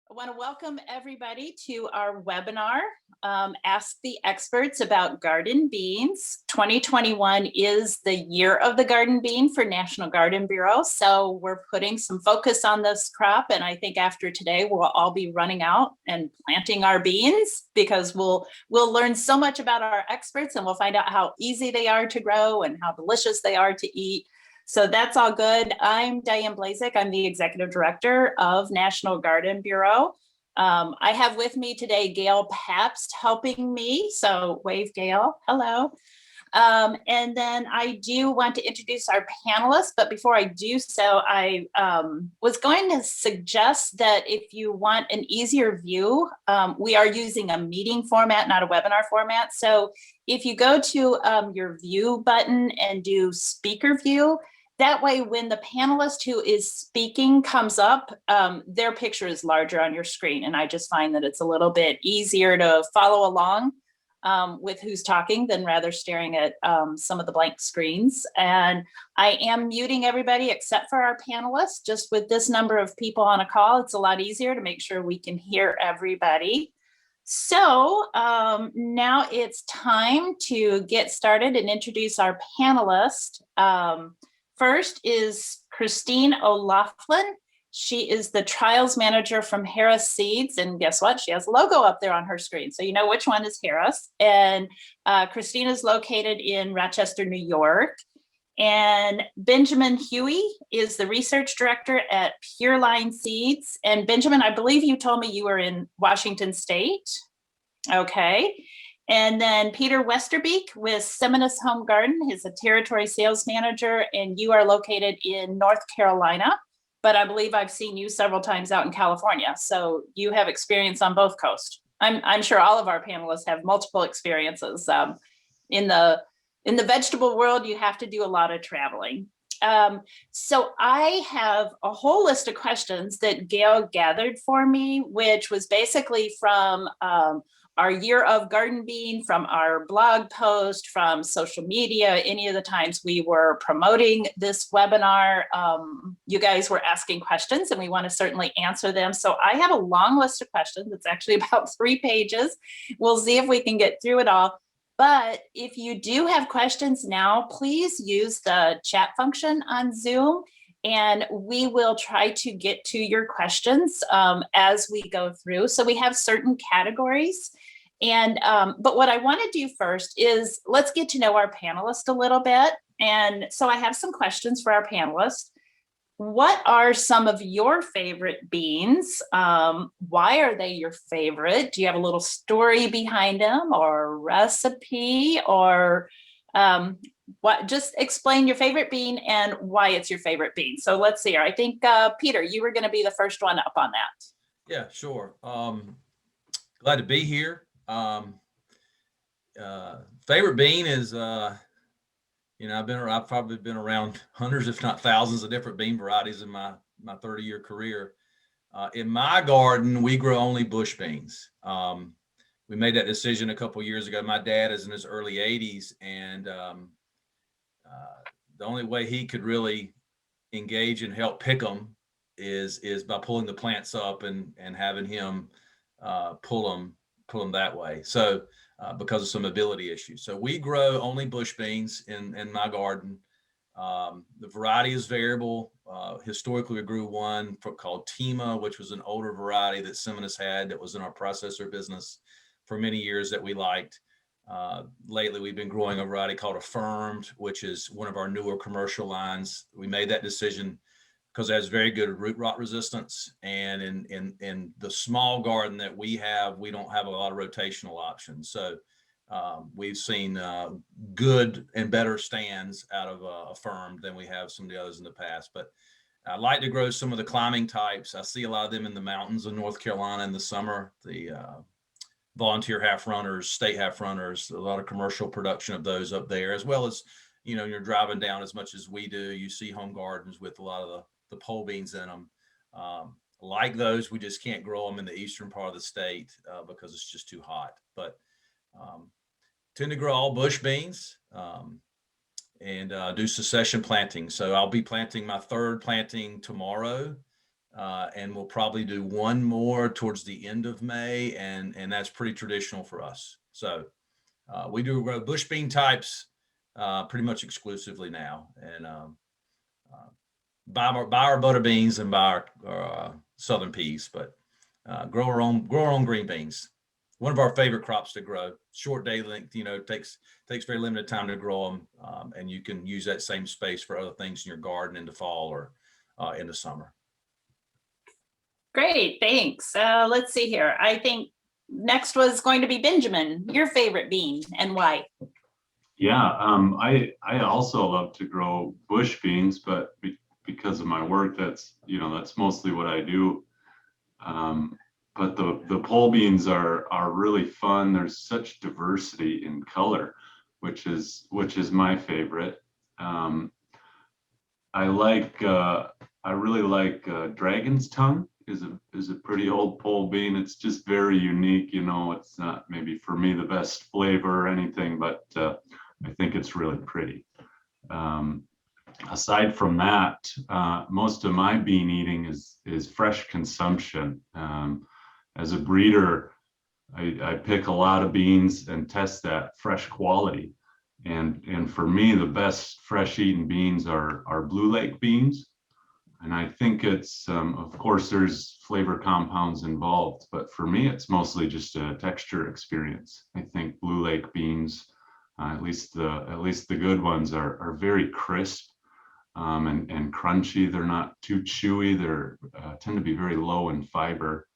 I want to welcome everybody to our webinar, Ask the Experts About Garden Beans. 2021 is the year of the garden bean for National Garden Bureau. So we're putting some focus on this crop. And I think after today, we'll all be running out and planting our beans because we'll learn so much about our experts and we'll find out how easy they are to grow and how delicious they are to eat. So that's all good. I'm Diane Blazik. I'm the Executive Director of National Garden Bureau. I have with me today Gail Pabst helping me. So wave, Gail. Hello. And then I do want to introduce our panelists, but before I do so, I was going to suggest that if you want an easier view, we are using a meeting format, not a webinar format. So if you go to your view button and do speaker view, that way, when the panelist who is speaking comes up, their picture is larger on your screen. And I just find that it's a little bit easier to follow along with who's talking than rather staring at some of the blank screens. And I am muting everybody except for our panelists. Just with this number of people on a call, it's a lot easier to make sure we can hear everybody. So now it's time to get started and introduce our panelist. First is Christine O'Loughlin. She is the trials manager from Harris Seeds. And guess what? She has a logo up there on her screen. So you know which one is Harris. And Christine is located in Rochester, New York. And Benjamin Huey is the research director at Pure Line Seeds. And Benjamin, I believe you told me you were in Washington State. Okay. And then Peter Westerbeek with Seminis Home Garden is a territory sales manager, and you are located in North Carolina, but I believe I've seen you several times out in California. So you have experience on both coasts. I'm sure all of our panelists have multiple experiences. In the vegetable world, you have to do a lot of traveling. So I have a whole list of questions that Gail gathered for me, which was basically from our year of garden bean, from our blog post, from social media, any of the times we were promoting this webinar. You guys were asking questions and we want to certainly answer them. So I have a long list of questions. It's actually about 3 pages. We'll see if we can get through it all. But if you do have questions now, please use the chat function on Zoom and we will try to get to your questions as we go through. So we have certain categories. And but what I want to do first is let's get to know our panelists a little bit. And so I have some questions for our panelists. What are some of your favorite beans? Why are they your favorite? Do you have a little story behind them or a recipe or what? Just explain your favorite bean and why it's your favorite bean. So let's see here. I think Peter, you were going to be the first one up on that. Yeah, sure. Glad to be here. Favorite bean is, I've probably been around hundreds, if not thousands of different bean varieties in my 30-year career. In my garden, we grow only bush beans. We made that decision a couple of years ago. My dad is in his early 80s, and the only way he could really engage and help pick them is by pulling the plants up and having him pull them that way. So because of some ability issues. So we grow only bush beans in my garden. The variety is variable. Historically, we grew one called Tima, which was an older variety that Seminis had that was in our processor business for many years that we liked. Lately, we've been growing a variety called Affirmed, which is one of our newer commercial lines. We made that decision because it has very good root rot resistance. And in the small garden that we have, we don't have a lot of rotational options. So we've seen good and better stands out of Affirmed than we have some of the others in the past. But I like to grow some of the climbing types. I see a lot of them in the mountains of North Carolina in the summer, the volunteer half runners, state half runners, a lot of commercial production of those up there, as well as, you're driving down as much as we do. You see home gardens with a lot of the pole beans in them. Like those, we just can't grow them in the eastern part of the state because it's just too hot. But tend to grow all bush beans and do succession planting. So I'll be planting my 3rd planting tomorrow. and we'll probably do one more towards the end of May, and that's pretty traditional for us. So we do grow bush bean types pretty much exclusively now, and buy our butter beans and buy our southern peas, but grow our own green beans. One of our favorite crops to grow. Short day length, takes very limited time to grow them, and you can use that same space for other things in your garden in the fall or in the summer. Great, thanks. Let's see here. I think next was going to be Benjamin, your favorite bean and why? Yeah, I also love to grow bush beans, but because of my work, that's mostly what I do. But the pole beans are really fun. There's such diversity in color, which is my favorite. I really like dragon's tongue is a pretty old pole bean. It's just very unique. It's not maybe for me the best flavor or anything, but I think it's really pretty. Aside from that, most of my bean eating is fresh consumption. As a breeder, I pick a lot of beans and test that fresh quality. And for me, the best fresh eaten beans are Blue Lake beans. And I think it's, of course, there's flavor compounds involved, but for me, it's mostly just a texture experience. I think Blue Lake beans, at least the good ones, are very crisp and crunchy. They're not too chewy. They're tend to be very low in fiber.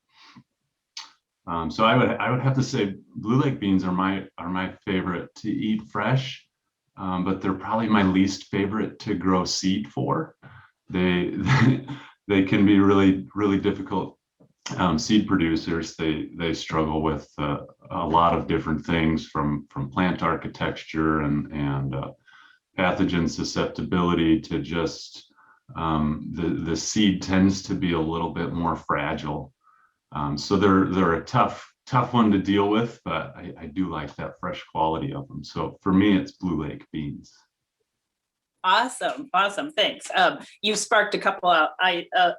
So I would have to say Blue Lake beans are my favorite to eat fresh, but they're probably my least favorite to grow seed for. They can be really difficult seed producers. They struggle with a lot of different things from plant architecture and pathogen susceptibility to just the seed tends to be a little bit more fragile. So they're a tough one to deal with, but I do like that fresh quality of them. So for me, it's Blue Lake beans. Awesome, thanks. You sparked a couple of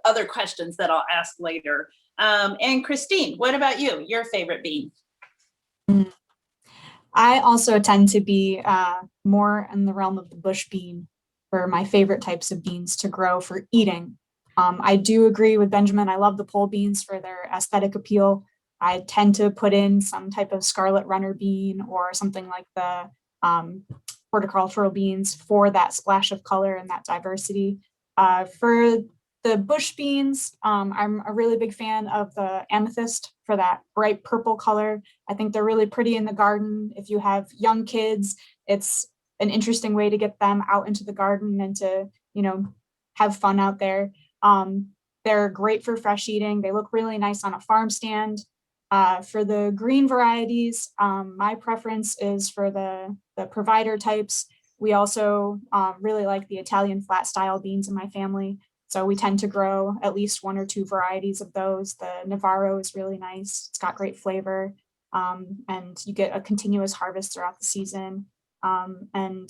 other questions that I'll ask later. And Christine, what about you? Your favorite bean? I also tend to be more in the realm of the bush bean for my favorite types of beans to grow for eating. I do agree with Benjamin. I love the pole beans for their aesthetic appeal. I tend to put in some type of scarlet runner bean or something like the horticultural beans for that splash of color and that diversity. For the bush beans, I'm a really big fan of the amethyst for that bright purple color. I think they're really pretty in the garden. If you have young kids, it's an interesting way to get them out into the garden and to, have fun out there. They're great for fresh eating. They look really nice on a farm stand. For the green varieties, my preference is for the provider types. We also really like the Italian flat style beans in my family. So we tend to grow at least one or two varieties of those. The Navarro is really nice. It's got great flavor, and you get a continuous harvest throughout the season. And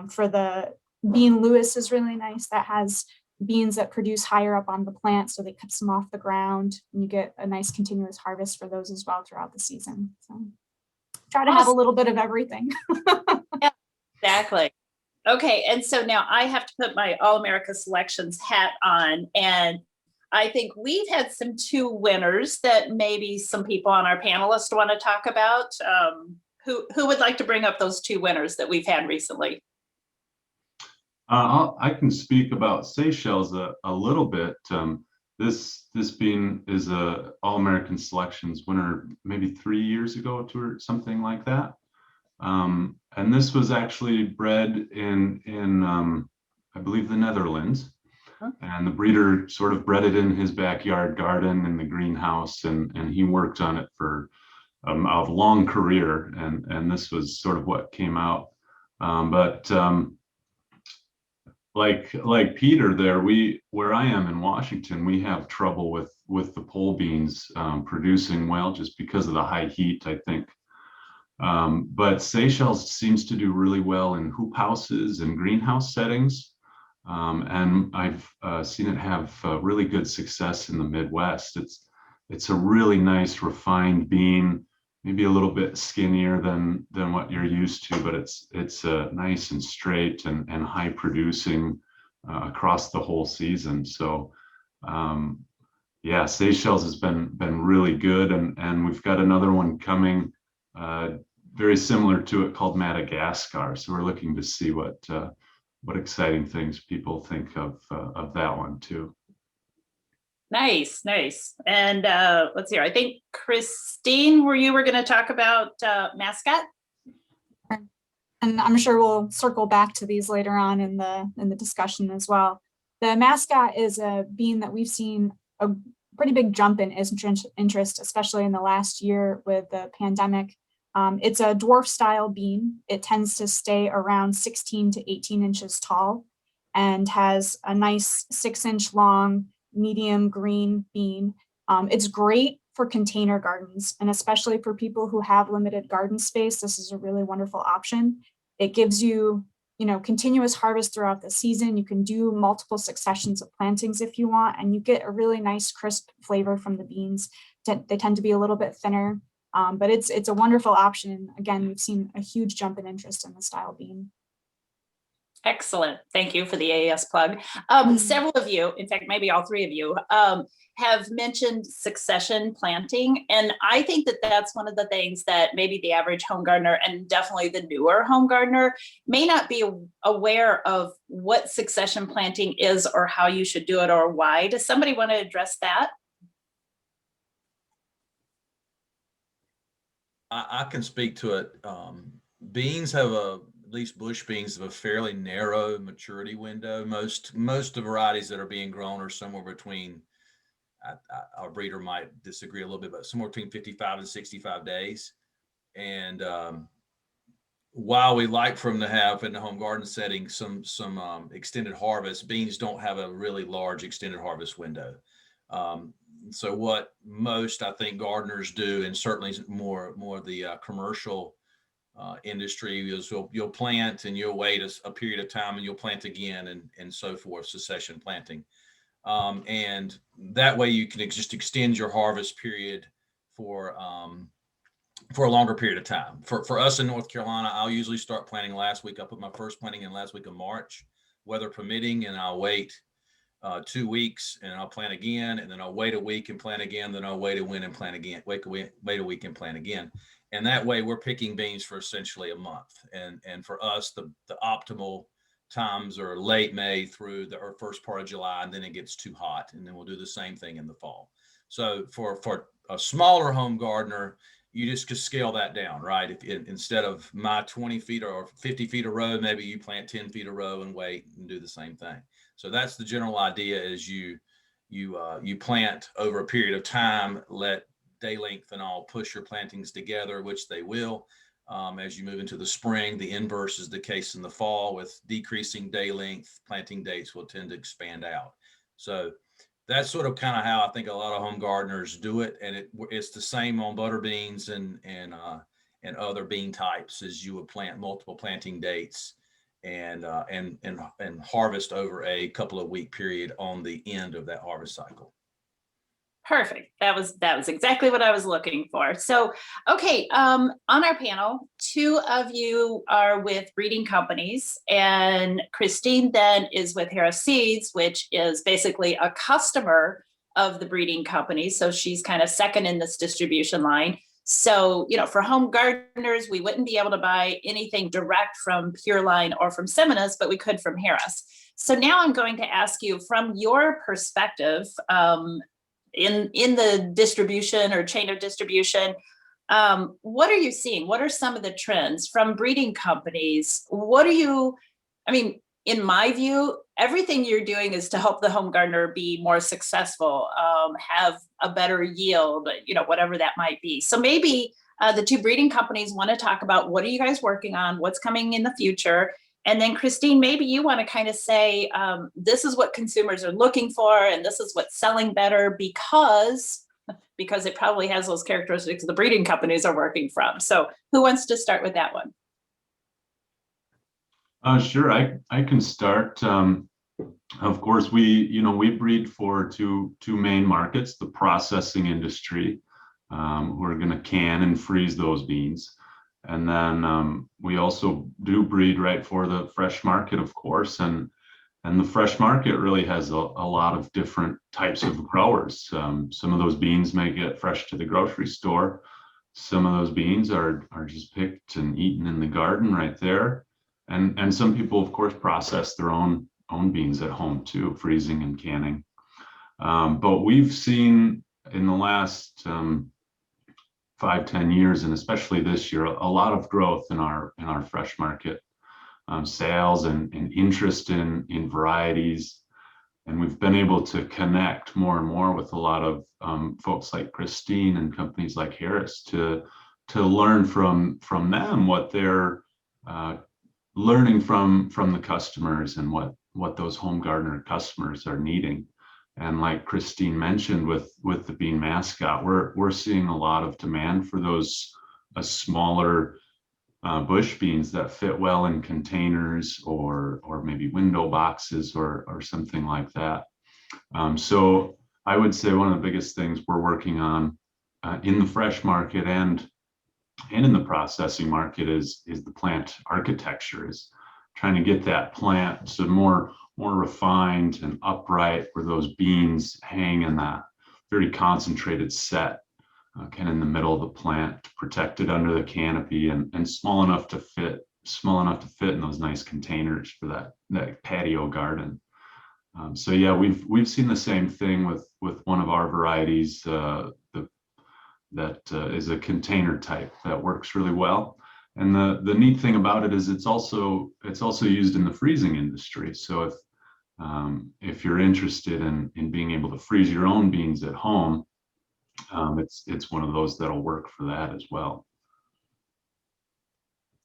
for the bean Lewis is really nice. That has beans that produce higher up on the plant, so they keeps them off the ground, and you get a nice continuous harvest for those as well throughout the season. So try to have a little bit of everything. Yeah, exactly. Okay, and so now I have to put my All America Selections hat on, and I think we've had some two winners that maybe some people on our panelists want to talk about. Who would like to bring up those two winners that we've had recently? I can speak about Seychelles a little bit. This bean is a All American Selections winner maybe 3 years ago or something like that. And this was actually bred in I believe the Netherlands. And the breeder sort of bred it in his backyard garden in the greenhouse, and he worked on it for a long career, and this was sort of what came out. Like Peter there, where I am in Washington, we have trouble with the pole beans producing well just because of the high heat, I think. But Seychelles seems to do really well in hoop houses and greenhouse settings. And I've seen it have really good success in the Midwest. It's a really nice refined bean, maybe a little bit skinnier than what you're used to, but it's nice and straight and high producing across the whole season. So yeah, Seychelles has been really good, and we've got another one coming very similar to it called Madagascar. So we're looking to see what exciting things people think of that one too. Nice, nice. And let's see, I think Christine, you were going to talk about Mascot? And I'm sure we'll circle back to these later on in the discussion as well. The Mascot is a bean that we've seen a pretty big jump in interest, especially in the last year with the pandemic. It's a dwarf style bean. It tends to stay around 16 to 18 inches tall and has a nice 6-inch long, medium green bean. It's great for container gardens, and especially for people who have limited garden space, this is a really wonderful option. It gives you, continuous harvest throughout the season. You can do multiple successions of plantings if you want, and you get a really nice crisp flavor from the beans. They tend to be a little bit thinner, but it's a wonderful option. Again, we've seen a huge jump in interest in the style bean. Excellent. Thank you for the AES plug. Several of you, in fact, maybe all three of you, have mentioned succession planting. And I think that that's one of the things that maybe the average home gardener, and definitely the newer home gardener, may not be aware of what succession planting is or how you should do it or why. Does somebody want to address that? I can speak to it. Beans have at least bush beans have a fairly narrow maturity window. Most of the varieties that are being grown are somewhere between, our breeder might disagree a little bit, but somewhere between 55 and 65 days. And while we like for them to have in the home garden setting some extended harvest, beans don't have a really large extended harvest window. So what most, I think, gardeners do, and certainly more the commercial industry, is you'll plant and you'll wait a period of time and you'll plant again and so forth, succession planting. And that way you can just extend your harvest period for a longer period of time. For us in North Carolina, I'll usually start planting last week. I'll put my first planting in last week of March, weather permitting, and I'll wait 2 weeks and I'll plant again, and then I'll wait a week and plant again, then I'll wait a week and plant again, wait a week and plant again. And that way we're picking beans for essentially a month. And for us, the optimal times are late May through the first part of July, and then it gets too hot, and then we'll do the same thing in the fall. So for a smaller home gardener, you just could scale that down, right? If instead of my 20 feet or 50 feet a row, maybe you plant 10 feet a row and wait and do the same thing. So that's the general idea: is you plant over a period of time, let day length and all push your plantings together, which they will. As you move into the spring, the inverse is the case in the fall. With decreasing day length, planting dates will tend to expand out. So that's sort of kind of how I think a lot of home gardeners do it. And it's the same on butter beans and other bean types, as you would plant multiple planting dates and harvest over a couple of week period on the end of that harvest cycle. Perfect. That was exactly what I was looking for. So, okay, on our panel, 2 of you are with breeding companies, and Christine then is with Harris Seeds, which is basically a customer of the breeding company. So she's kind of second in this distribution line. So, for home gardeners, we wouldn't be able to buy anything direct from Pure Line or from Seminas, but we could from Harris. So now I'm going to ask you, from your perspective, in the distribution or chain of distribution, what are you seeing? What are some of the trends from breeding companies? In my view, everything you're doing is to help the home gardener be more successful, have a better yield, whatever that might be. So maybe the 2 breeding companies want to talk about, what are you guys working on? What's coming in the future? And then Christine, maybe you want to kind of say, this is what consumers are looking for, and this is what's selling better because it probably has those characteristics the breeding companies are working from. So who wants to start with that one? Sure, I can start. Of course, we breed for two main markets: the processing industry, who are going to can and freeze those beans, and then we also do breed right for the fresh market, of course, and the fresh market really has a lot of different types of growers. Some of those beans may get fresh to the grocery store. Some of those beans are just picked and eaten in the garden right there. And some people, of course, process their own beans at home too, freezing and canning. But we've seen in the last 5-10 years, and especially this year, a lot of growth in our fresh market sales and interest in varieties. And we've been able to connect more and more with a lot of folks like Christine and companies like Harris to learn from them what they're learning from the customers and what those home gardener customers are needing. And like Christine mentioned with the bean Mascot, we're seeing a lot of demand for those smaller bush beans that fit well in containers or maybe window boxes or something like that. So I would say one of the biggest things we're working on in the fresh market and in the processing market is the plant architecture, is trying to get that plant to more refined and upright, where those beans hang in that very concentrated set, kind of in the middle of the plant, to protect it under the canopy, and small enough to fit in those nice containers for that patio garden. So yeah, we've seen the same thing with one of our varieties that is a container type that works really well. And the neat thing about it is it's also used in the freezing industry. So if you're interested in being able to freeze your own beans at home, it's one of those that'll work for that as well.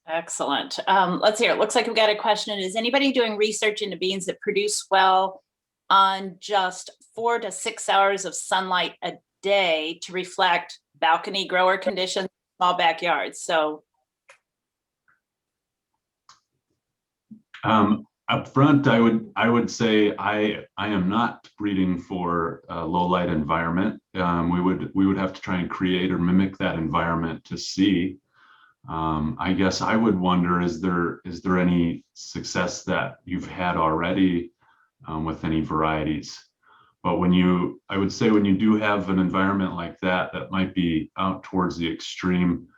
Excellent. Let's hear. It looks like we've got a question. Is anybody doing research into beans that produce well on just 4 to 6 hours of sunlight a day to reflect balcony grower conditions, small backyards? So up front, I would say I am not breeding for a low light environment. We would have to try and create or mimic that environment to see. I guess I would wonder, is there any success that you've had already with any varieties? But I would say when you do have an environment like that might be out towards the extreme,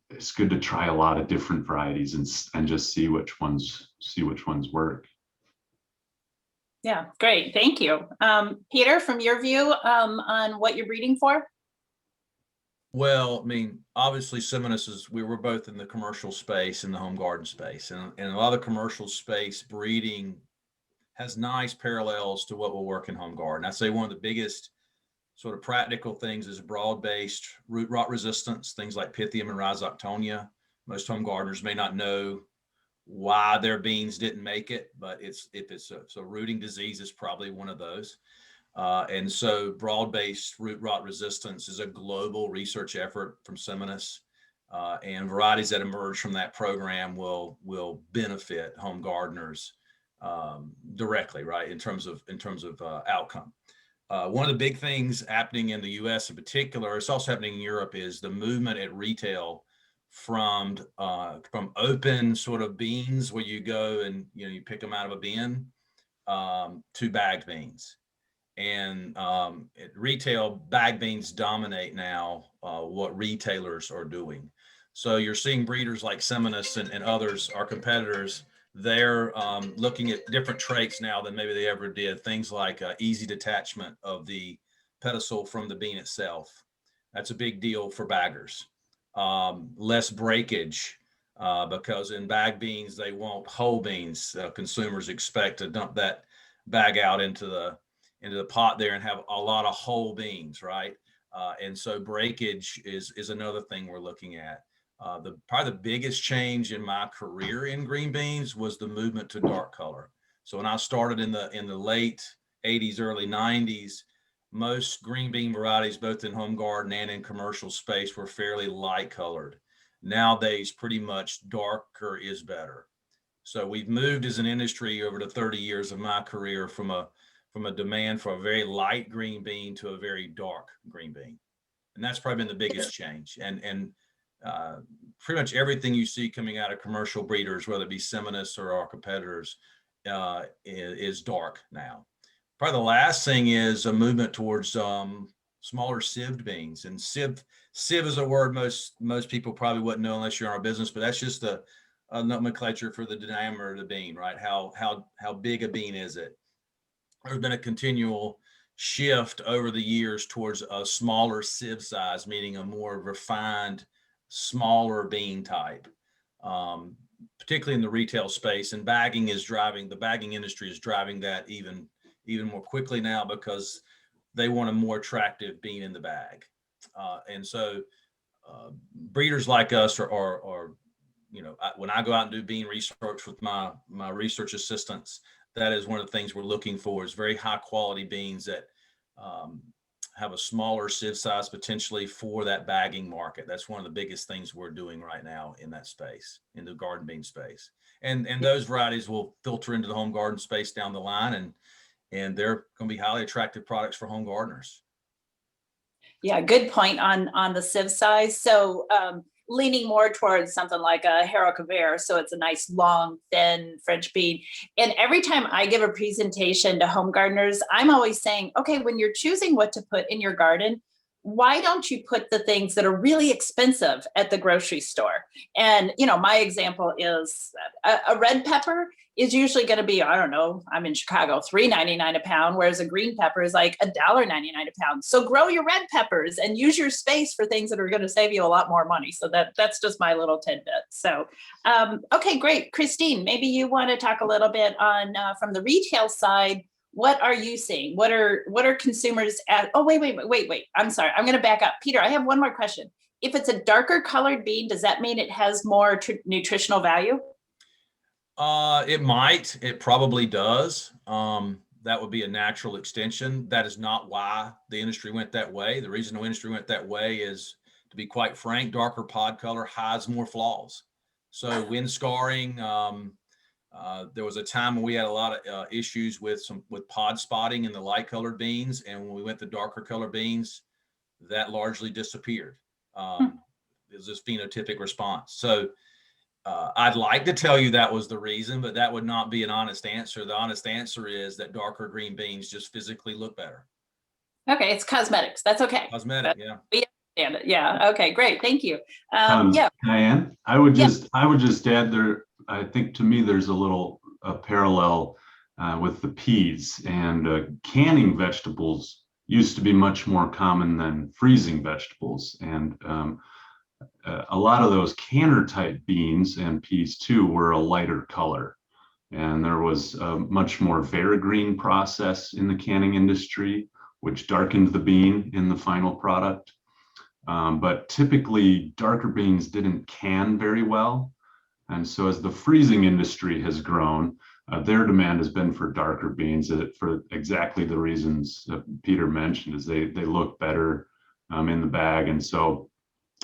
it's good to try a lot of different varieties and just see which ones work. yeah, great. Thank you. Peter, from your view on what you're breeding for? Well, I mean, obviously we were both in the commercial space and the home garden space, and a lot of the commercial space breeding has nice parallels to what will work in home garden. I'd say one of the biggest sort of practical things is broad-based root rot resistance, things like Pythium and Rhizoctonia. Most home gardeners may not know why their beans didn't make it, but if it's a rooting disease, it's probably one of those. And so broad-based root rot resistance is a global research effort from Seminis, and varieties that emerge from that program will benefit home gardeners directly, right, in terms of outcome. One of the big things happening in the U.S. in particular, it's also happening in Europe, is the movement at retail from open sort of beans where you go and you pick them out of a bin to bagged beans. And at retail, bagged beans dominate now what retailers are doing. So you're seeing breeders like Seminis and others, our competitors, they're looking at different traits now than maybe they ever did. Things like easy detachment of the pedicel from the bean itself. That's a big deal for baggers. Less breakage, because in bagged beans, they want whole beans. Consumers expect to dump that bag out into the pot there and have a lot of whole beans, right? And so breakage is another thing we're looking at. Probably the biggest change in my career in green beans was the movement to dark color. So when I started in the late 80s, early 90s, most green bean varieties, both in home garden and in commercial space, were fairly light colored. Nowadays, pretty much darker is better. So we've moved as an industry over the 30 years of my career from a demand for a very light green bean to a very dark green bean. And that's probably been the biggest change. And pretty much everything you see coming out of commercial breeders, whether it be Seminis or our competitors, is dark now. Probably the last thing is a movement towards smaller sieved beans. And sieve is a word most people probably wouldn't know unless you're in our business, but that's just a nomenclature for the diameter of the bean, right? How big a bean is it? There's been a continual shift over the years towards a smaller sieve size, meaning a more refined, smaller bean type, particularly in the retail space. And the bagging industry is driving that even more quickly now because they want a more attractive bean in the bag. And so breeders like us are when I go out and do bean research with my research assistants, that is one of the things we're looking for, is very high quality beans that have a smaller sieve size potentially for that bagging market. That's one of the biggest things we're doing right now in that space, in the garden bean space. And those varieties will filter into the home garden space down the line, and they're going to be highly attractive products for home gardeners. Yeah, good point on the sieve size. So leaning more towards something like a Haricot, so it's a nice, long, thin French bean. And every time I give a presentation to home gardeners, I'm always saying, okay, when you're choosing what to put in your garden, why don't you put the things that are really expensive at the grocery store? And, my example is a red pepper is usually going to be, I don't know, I'm in Chicago, $3.99 a pound, whereas a green pepper is like $1.99 a pound. So grow your red peppers and use your space for things that are going to save you a lot more money. So that's just my little tidbit. So, okay, great. Christine, maybe you want to talk a little bit on from the retail side. What are you seeing? What are consumers at? Oh, wait. I'm sorry. I'm going to back up. Peter, I have one more question. If it's a darker colored bean, does that mean it has more nutritional value? It might. It probably does. That would be a natural extension. That is not why the industry went that way. The reason the industry went that way is, to be quite frank, darker pod color hides more flaws. So wind scarring. There was a time when we had a lot of issues with pod spotting in the light colored beans, and when we went to darker colored beans, that largely disappeared. It was this phenotypic response. So I'd like to tell you that was the reason, but that would not be an honest answer. The honest answer is that darker green beans just physically look better. Okay, it's cosmetics. That's okay. Cosmetic, yeah. We understand it. Yeah. Okay, great. Thank you. Yeah, Diane, I would just add there. I think to me there's a parallel with the peas, and canning vegetables used to be much more common than freezing vegetables, and a lot of those canner type beans and peas too were a lighter color, and there was a much more varigreen process in the canning industry, which darkened the bean in the final product. But typically darker beans didn't can very well. And so as the freezing industry has grown, their demand has been for darker beans for exactly the reasons that Peter mentioned, is they look better in the bag. And so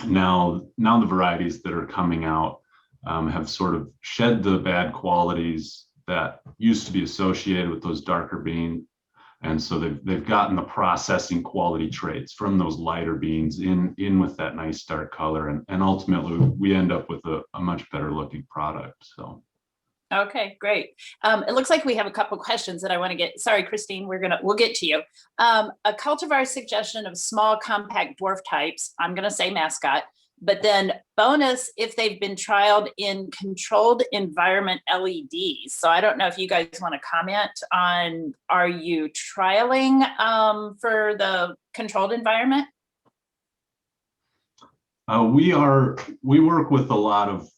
now the varieties that are coming out have sort of shed the bad qualities that used to be associated with those darker beans. And so they've gotten the processing quality traits from those lighter beans in with that nice dark color, and ultimately we end up with a much better looking product. So. Okay, great. It looks like we have a couple questions that I want to get. Sorry, Christine, we'll get to you. A cultivar suggestion of small compact dwarf types. I'm going to say Mascot, but then bonus if they've been trialed in controlled environment LEDs. So I don't know if you guys want to comment on, are you trialing for the controlled environment? We work with a lot of,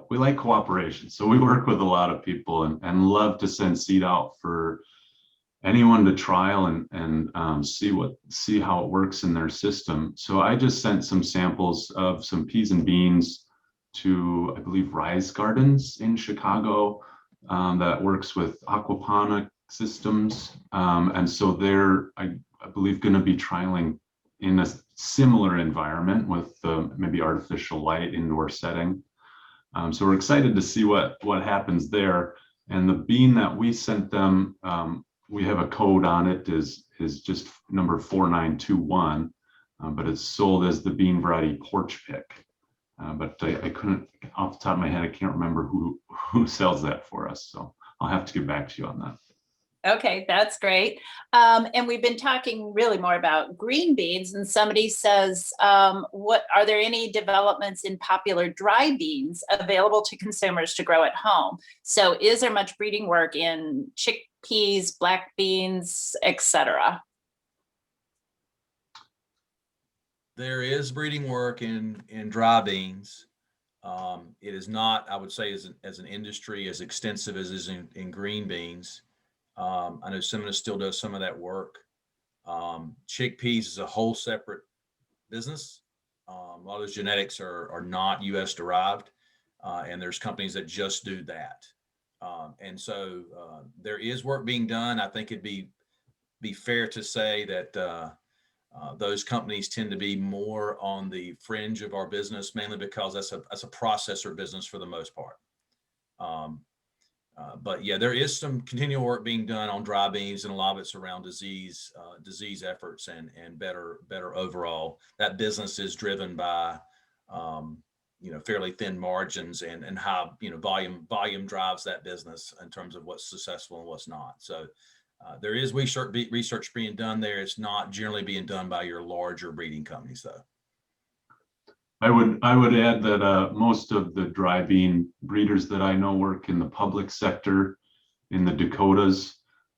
we like cooperation. So we work with a lot of people and love to send seed out for anyone to trial and see how it works in their system. So I just sent some samples of some peas and beans to, I believe, Rise Gardens in Chicago that works with aquaponic systems. And so they're, I believe, going to be trialing in a similar environment with maybe artificial light indoor setting. So we're excited to see what happens there. And the bean that we sent them, we have a code on it, is just number 4921, but it's sold as the bean variety Porch Pick. But I couldn't, off the top of my head, I can't remember who sells that for us. So I'll have to get back to you on that. Okay, that's great. And we've been talking really more about green beans, and somebody says, what are there any developments in popular dry beans available to consumers to grow at home? So is there much breeding work in chickpeas, black beans, etc.? There is breeding work in dry beans. It is not, I would say, as an industry as extensive as is in green beans. I know Semina still does some of that work. Chickpeas is a whole separate business. A lot of those genetics are not U.S. derived, and there's companies that just do that. And so there is work being done. I think it'd be fair to say that those companies tend to be more on the fringe of our business, mainly because that's a processor business for the most part. But yeah, there is some continual work being done on dry beans, and a lot of it's around disease efforts and better overall. That business is driven by fairly thin margins and how volume drives that business in terms of what's successful and what's not. So there is research being done there. It's not generally being done by your larger breeding companies, though. I would add that most of the dry bean breeders that I know work in the public sector in the Dakotas,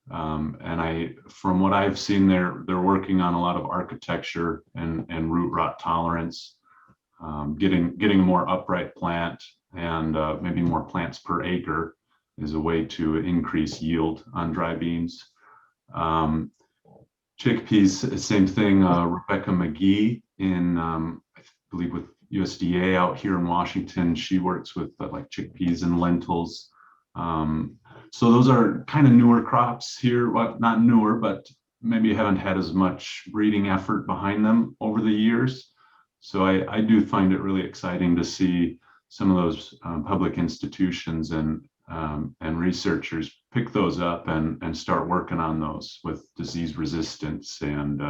and from what I've seen, they're working on a lot of architecture and root rot tolerance, getting a more upright plant, and maybe more plants per acre is a way to increase yield on dry beans. Chickpeas, same thing. Rebecca McGee in I believe with USDA out here in Washington, she works with like chickpeas and lentils. So those are kind of newer crops here. Well, not newer, but maybe haven't had as much breeding effort behind them over the years. So I do find it really exciting to see some of those public institutions and researchers pick those up and start working on those with disease resistance and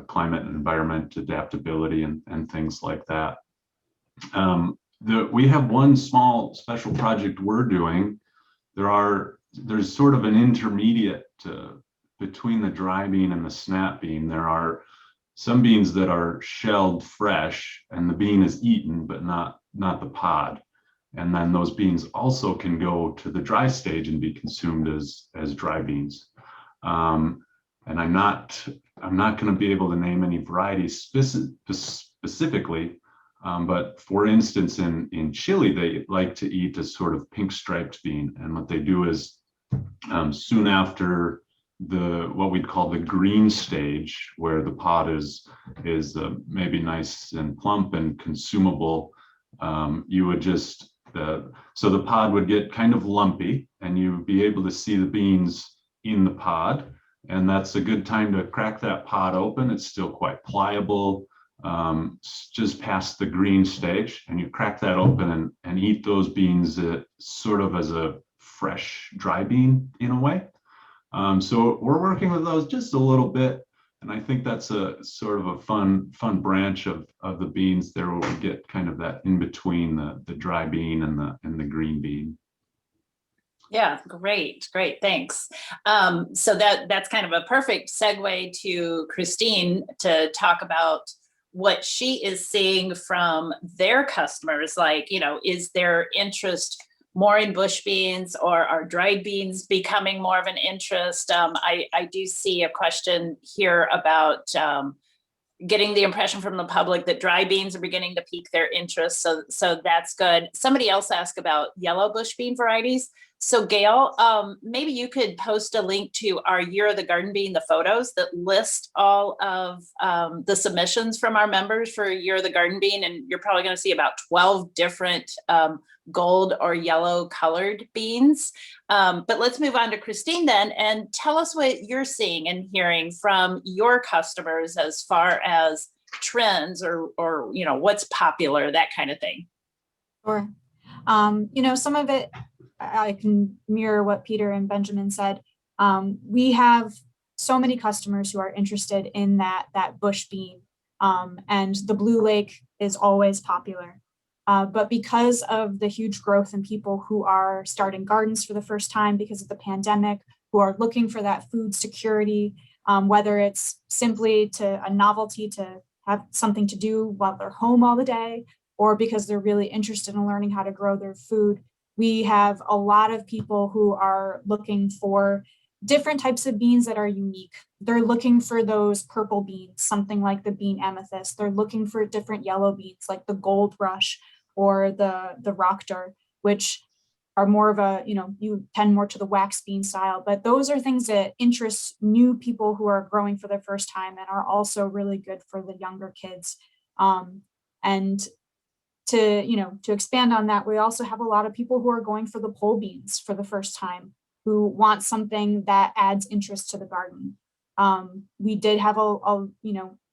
climate and environment adaptability and things like that. We have one small special project we're doing. There's sort of an intermediate between the dry bean and the snap bean. There are some beans that are shelled fresh and the bean is eaten, but not the pod. And then those beans also can go to the dry stage and be consumed as dry beans. And I'm not going to be able to name any varieties specifically, but for instance, in Chile, they like to eat a sort of pink striped bean. And what they do is soon after what we'd call the green stage, where the pod is maybe nice and plump and consumable, you would just so the pod would get kind of lumpy, and you would be able to see the beans in the pod. And that's a good time to crack that pod open. It's still quite pliable, just past the green stage, and you crack that open and eat those beans sort of as a fresh dry bean in a way. So we're working with those just a little bit, and I think that's a sort of a fun branch of the beans there, where we get kind of that in between the dry bean and the green bean. Yeah, great, thanks. So that's kind of a perfect segue to Christine to talk about what she is seeing from their customers. Like, is their interest more in bush beans, or are dried beans becoming more of an interest? I do see a question here about getting the impression from the public that dry beans are beginning to pique their interest. So that's good. Somebody else asked about yellow bush bean varieties. So Gail, maybe you could post a link to our Year of the Garden Bean, the photos that list all of the submissions from our members for Year of the Garden Bean. And you're probably going to see about 12 different gold or yellow colored beans. But let's move on to Christine then, and tell us what you're seeing and hearing from your customers as far as trends or what's popular, that kind of thing. Sure. Some of it, I can mirror what Peter and Benjamin said. We have so many customers who are interested in that bush bean, and the Blue Lake is always popular. But because of the huge growth in people who are starting gardens for the first time because of the pandemic, who are looking for that food security, whether it's simply a novelty to have something to do while they're home all the day, or because they're really interested in learning how to grow their food. We have a lot of people who are looking for different types of beans that are unique. They're looking for those purple beans, something like the bean amethyst. They're looking for different yellow beans like the gold rush or the rock dart, which are more of a, you tend more to the wax bean style, but those are things that interest new people who are growing for their first time and are also really good for the younger kids. And to expand on that, we also have a lot of people who are going for the pole beans for the first time, who want something that adds interest to the garden. We did have an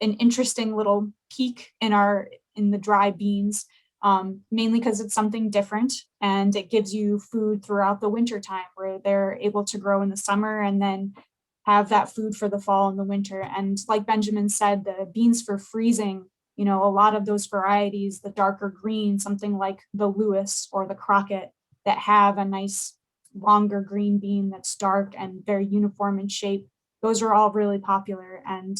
interesting little peak in the dry beans, mainly because it's something different and it gives you food throughout the winter time, where they're able to grow in the summer and then have that food for the fall and the winter. And like Benjamin said, the beans for freezing, a lot of those varieties, the darker green, something like the Lewis or the Crockett, that have a nice longer green bean that's dark and very uniform in shape, those are all really popular and,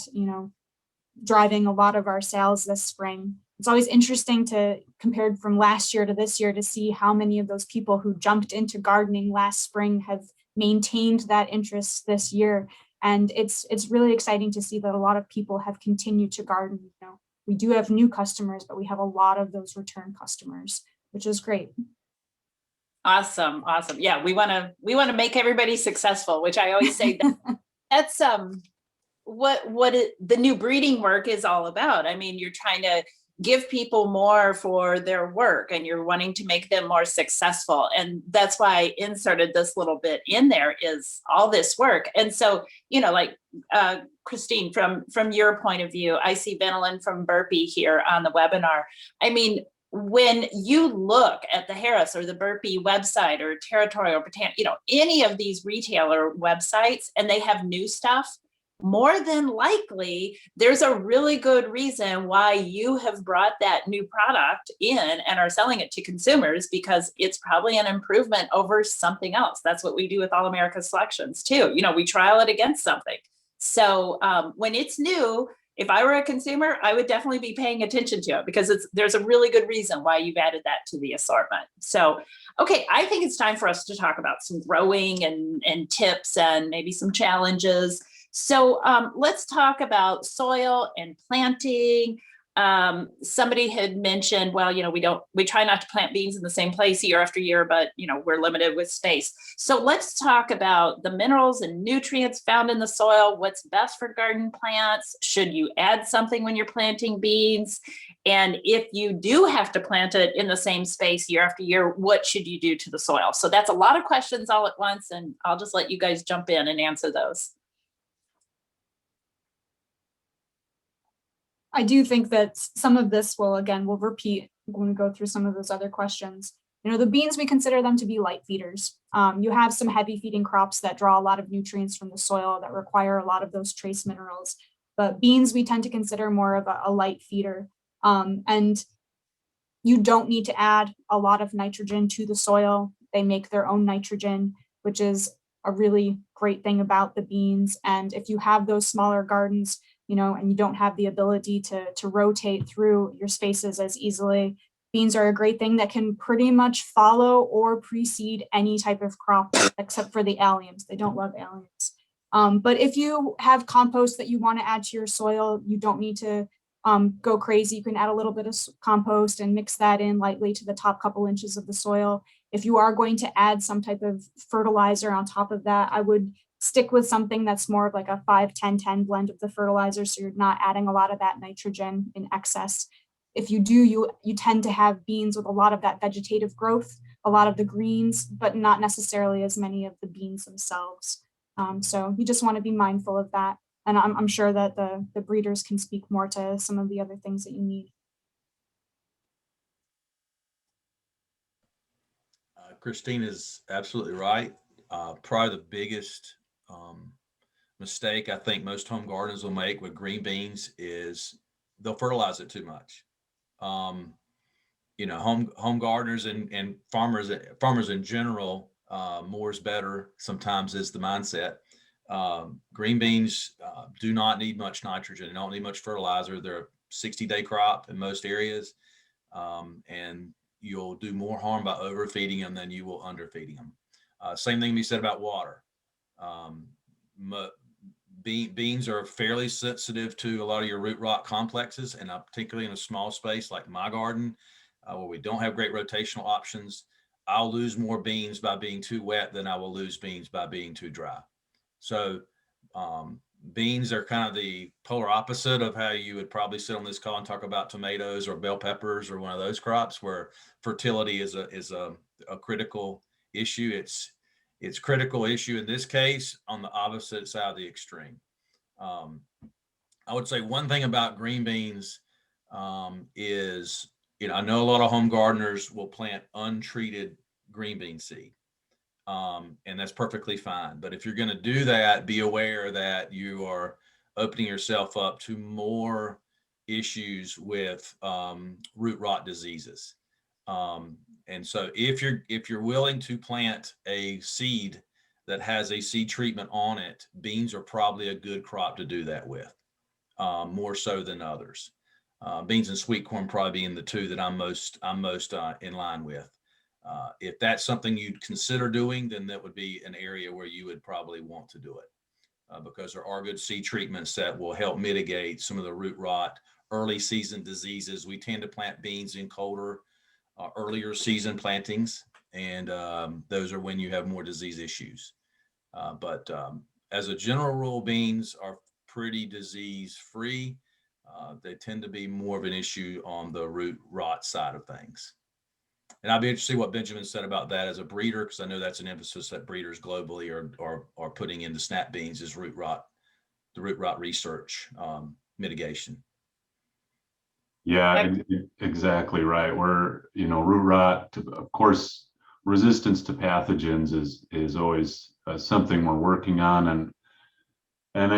driving a lot of our sales this spring. It's always interesting to compare from last year to this year to see how many of those people who jumped into gardening last spring have maintained that interest this year. And it's really exciting to see that a lot of people have continued to garden. We do have new customers, but we have a lot of those return customers, which is great. Awesome. Yeah, we want to make everybody successful, which I always say that's what the new breeding work is all about. I mean, you're trying to give people more for their work and you're wanting to make them more successful. And that's why I inserted this little bit in there, is all this work. And so, like Christine, from your point of view, I see Venelin from Burpee here on the webinar. I mean, when you look at the Harris or the Burpee website or Territorial Botanic, any of these retailer websites, and they have new stuff, more than likely, there's a really good reason why you have brought that new product in and are selling it to consumers, because it's probably an improvement over something else. That's what we do with All America Selections too. We trial it against something. So when it's new, if I were a consumer, I would definitely be paying attention to it, because there's a really good reason why you've added that to the assortment. So, okay, I think it's time for us to talk about some growing and tips and maybe some challenges. So let's talk about soil and planting. Somebody had mentioned, well, we try not to plant beans in the same place year after year, but we're limited with space. So let's talk about the minerals and nutrients found in the soil. What's best for garden plants? Should you add something when you're planting beans? And if you do have to plant it in the same space year after year, what should you do to the soil? So that's a lot of questions all at once, and I'll just let you guys jump in and answer those. I do think that some of this we'll repeat when we go through some of those other questions. The beans, we consider them to be light feeders. You have some heavy feeding crops that draw a lot of nutrients from the soil that require a lot of those trace minerals. But beans, we tend to consider more of a light feeder. And you don't need to add a lot of nitrogen to the soil. They make their own nitrogen, which is a really great thing about the beans. And if you have those smaller gardens, and you don't have the ability to rotate through your spaces as easily, beans are a great thing that can pretty much follow or precede any type of crop except for the alliums. They don't love alliums. But if you have compost that you want to add to your soil, you don't need to go crazy. You can add a little bit of compost and mix that in lightly to the top couple inches of the soil. If you are going to add some type of fertilizer on top of that, I would stick with something that's more of like a 5-10-10 blend of the fertilizer, so you're not adding a lot of that nitrogen in excess. If you do, you tend to have beans with a lot of that vegetative growth, a lot of the greens, but not necessarily as many of the beans themselves. So you just want to be mindful of that. And I'm sure that the breeders can speak more to some of the other things that you need. Christine is absolutely right. Probably the biggest mistake I think most home gardeners will make with green beans is they'll fertilize it too much. Um, home gardeners and farmers in general, more is better sometimes is the mindset. Green beans do not need much nitrogen, they don't need much fertilizer. They're a 60-day crop in most areas, and you'll do more harm by overfeeding them than you will underfeeding them. Same thing to be said about water. Um, Beans are fairly sensitive to a lot of your root rot complexes, and particularly in a small space like my garden, where we don't have great rotational options. I'll lose more beans by being too wet than I will lose beans by being too dry. So beans are kind of the polar opposite of how you would probably sit on this call and talk about tomatoes or bell peppers or one of those crops where fertility is a critical issue. It's critical issue in this case on the opposite side of the extreme. I would say one thing about green beans is, I know a lot of home gardeners will plant untreated green bean seed. And that's perfectly fine. But if you're going to do that, be aware that you are opening yourself up to more issues with root rot diseases. And so if you're willing to plant a seed that has a seed treatment on it, beans are probably a good crop to do that with, more so than others. Beans and sweet corn probably being the two that I'm most in line with. If that's something you'd consider doing, then that would be an area where you would probably want to do it, because there are good seed treatments that will help mitigate some of the root rot, early season diseases. We tend to plant beans in colder, earlier season plantings, and those are when you have more disease issues. But as a general rule, beans are pretty disease free. They tend to be more of an issue on the root rot side of things. And I'd be interested to see what Benjamin said about that as a breeder, because I know that's an emphasis that breeders globally are putting into snap beans is the root rot research, mitigation. Yeah, exactly right. We're, root rot, of course, resistance to pathogens is always something we're working on, and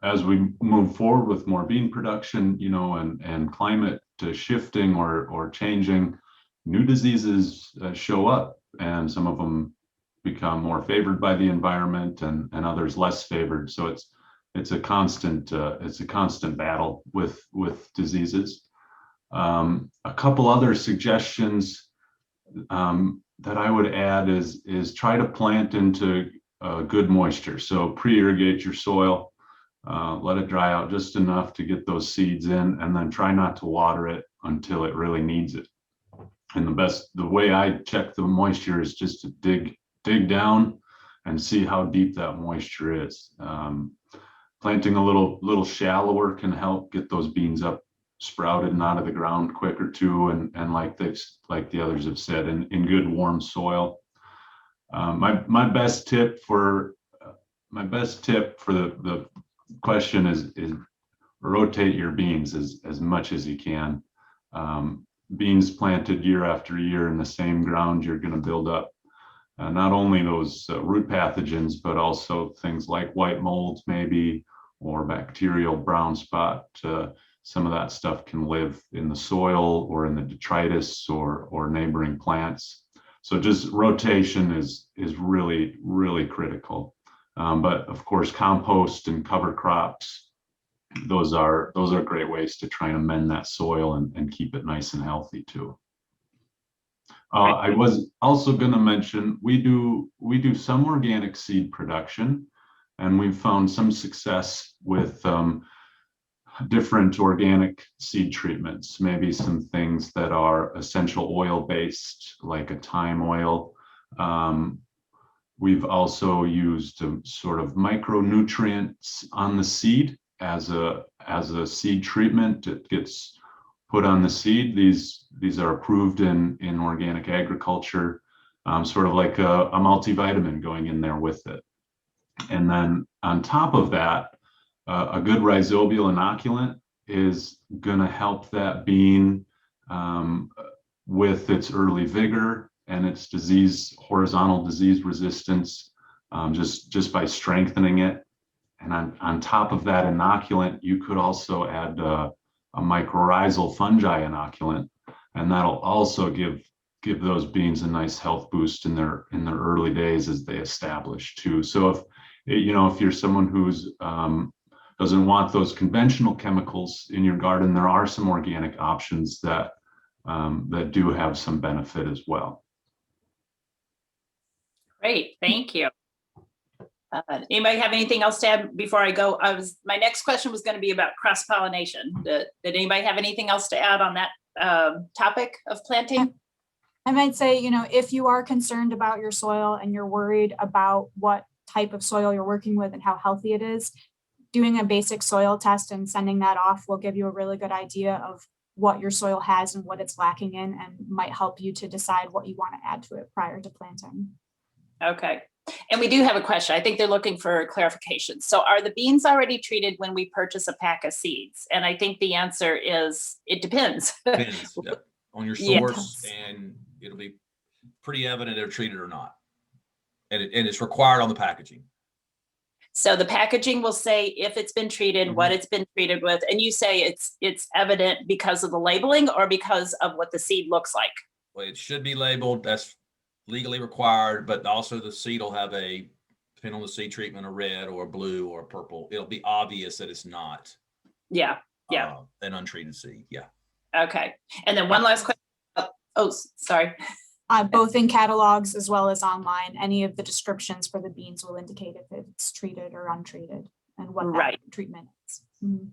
as we move forward with more bean production, and climate shifting or changing, new diseases show up, and some of them become more favored by the environment, and others less favored. So it's a constant battle with diseases. A couple other suggestions that I would add is try to plant into good moisture. So pre-irrigate your soil. Let it dry out just enough to get those seeds in, and then try not to water it until it really needs it. And the way I check the moisture is just to dig down and see how deep that moisture is. Planting a little shallower can help get those beans up sprouted and out of the ground quicker too, and like the others have said, in good warm soil. My best tip for the question is rotate your beans as much as you can. Beans planted year after year in the same ground, you're going to build up not only those root pathogens, but also things like white mold maybe, or bacterial brown spot. Some of that stuff can live in the soil or in the detritus or neighboring plants. So just rotation is really, really critical. But of course, compost and cover crops, those are great ways to try and amend that soil and keep it nice and healthy too. I was also going to mention we do some organic seed production, and we've found some success with different organic seed treatments, maybe some things that are essential oil based, like a thyme oil. We've also used sort of micronutrients on the seed as a seed treatment. It gets put on the seed. These are approved in organic agriculture, sort of like a multivitamin going in there with it. And then on top of that, a good rhizobial inoculant is going to help that bean with its early vigor and its horizontal disease resistance, just by strengthening it. And on top of that inoculant, you could also add a mycorrhizal fungi inoculant, and that'll also give those beans a nice health boost in their early days as they establish too. So if you're someone who's doesn't want those conventional chemicals in your garden, there are some organic options that do have some benefit as well. Great, thank you. Anybody have anything else to add before I go? My next question was going to be about cross-pollination. Did anybody have anything else to add on that topic of planting? I might say, if you are concerned about your soil and you're worried about what type of soil you're working with and how healthy it is, doing a basic soil test and sending that off will give you a really good idea of what your soil has and what it's lacking in, and might help you to decide what you want to add to it prior to planting. Okay. And we do have a question. I think they're looking for clarification. So are the beans already treated when we purchase a pack of seeds? And I think the answer is, it depends. Depends, yep, on your source, and it'll be pretty evident they're treated or not. And it's required on the packaging. So the packaging will say if it's been treated, what it's been treated with, and you say it's evident because of the labeling or because of what the seed looks like? Well, it should be labeled. That's legally required, but also the seed will have depending on the seed treatment, a red or a blue or a purple. It'll be obvious that it's not an untreated seed. Yeah. Okay. And then one last question. Oh, sorry. Both in catalogs as well as online, any of the descriptions for the beans will indicate if it's treated or untreated and what that treatment is. Mm-hmm.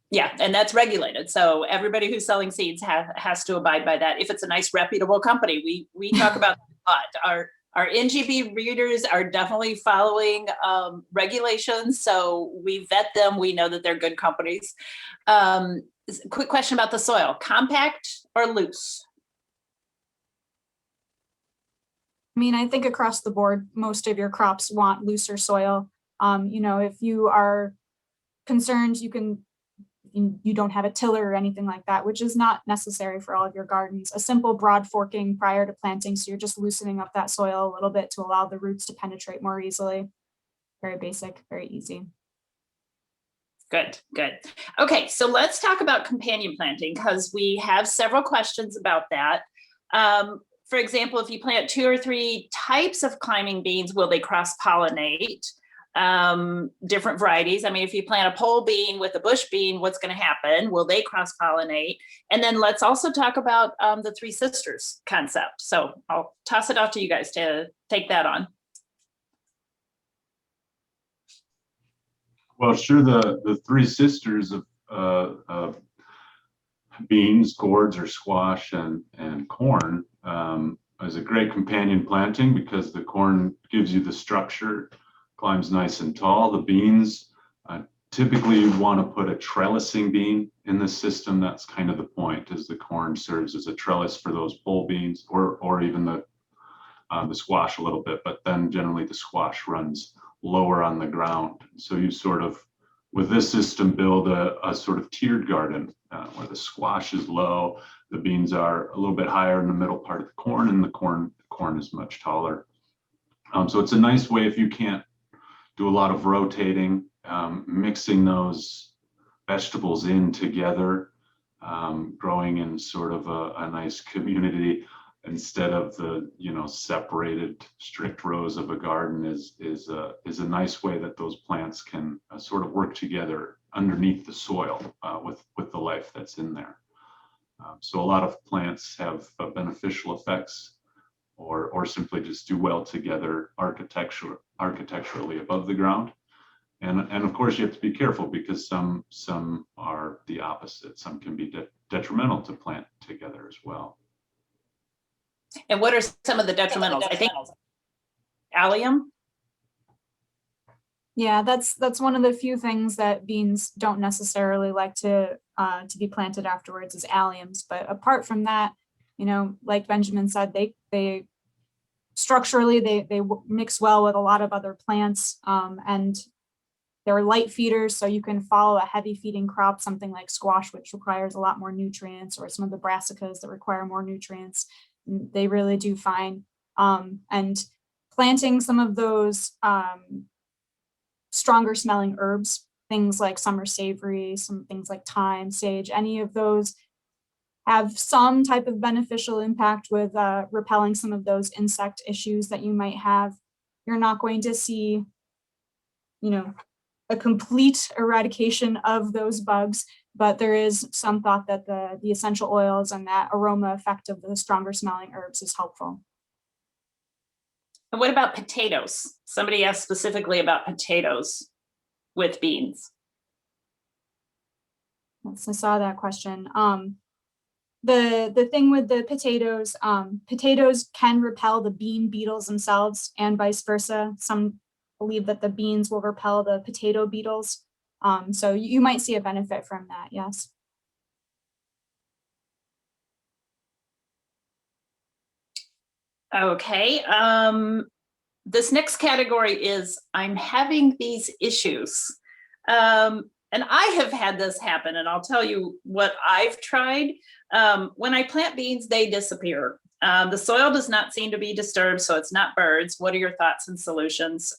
Yeah, and that's regulated. So everybody who's selling seeds has to abide by that. If it's a nice, reputable company, we talk about that a lot. Our NGB readers are definitely following regulations, so we vet them. We know that they're good companies. Quick question about the soil: compact or loose? I mean, I think across the board, most of your crops want looser soil. If you are concerned, you don't have a tiller or anything like that, which is not necessary for all of your gardens. A simple broad forking prior to planting, so you're just loosening up that soil a little bit to allow the roots to penetrate more easily. Very basic, very easy. Good. Okay, so let's talk about companion planting, because we have several questions about that. For example, if you plant 2 or 3 types of climbing beans, will they cross-pollinate? Different varieties. I mean, if you plant a pole bean with a bush bean, what's going to happen? Will they cross-pollinate? And then let's also talk about the 3 sisters concept. So I'll toss it off to you guys to take that on. Well, sure. The 3 sisters of beans, gourds or squash, and corn is a great companion planting, because the corn gives you the structure, climbs nice and tall. The beans, typically you want to put a trellising bean in the system. That's kind of the point, is the corn serves as a trellis for those pole beans, or even the squash a little bit, but then generally the squash runs lower on the ground. So you sort of, with this system, build a sort of tiered garden where the squash is low, the beans are a little bit higher in the middle part of the corn, and the corn is much taller. So it's a nice way, if you can't do a lot of rotating, mixing those vegetables in together, growing in sort of a nice community instead of the separated strict rows of a garden is a nice way that those plants can sort of work together underneath the soil with the life that's in there. So a lot of plants have beneficial effects, or simply just do well together architecturally above the ground. And of course you have to be careful, because some are the opposite. Some can be detrimental to plant together as well. And what are some of the detrimentals? I think allium. Yeah, that's one of the few things that beans don't necessarily like to be planted afterwards, is alliums. But apart from that, like Benjamin said, they structurally they mix well with a lot of other plants, and They're light feeders, so you can follow a heavy feeding crop, something like squash, which requires a lot more nutrients, or some of the brassicas that require more nutrients. They really do fine. And planting some of those stronger smelling herbs, things like summer savory, some things like thyme, sage, any of those have some type of beneficial impact with repelling some of those insect issues that you might have. You're not going to see, a complete eradication of those bugs, but there is some thought that the essential oils and that aroma effect of the stronger smelling herbs is helpful. And what about potatoes? Somebody asked specifically about potatoes with beans. Yes, I saw that question. The thing with the potatoes, potatoes can repel the bean beetles themselves and vice versa. Some believe that the beans will repel the potato beetles. So you might see a benefit from that, yes. Okay, this next category is I'm having these issues. And I have had this happen, and I'll tell you what I've tried. When I plant beans, they disappear. The soil does not seem to be disturbed, so it's not birds. What are your thoughts and solutions?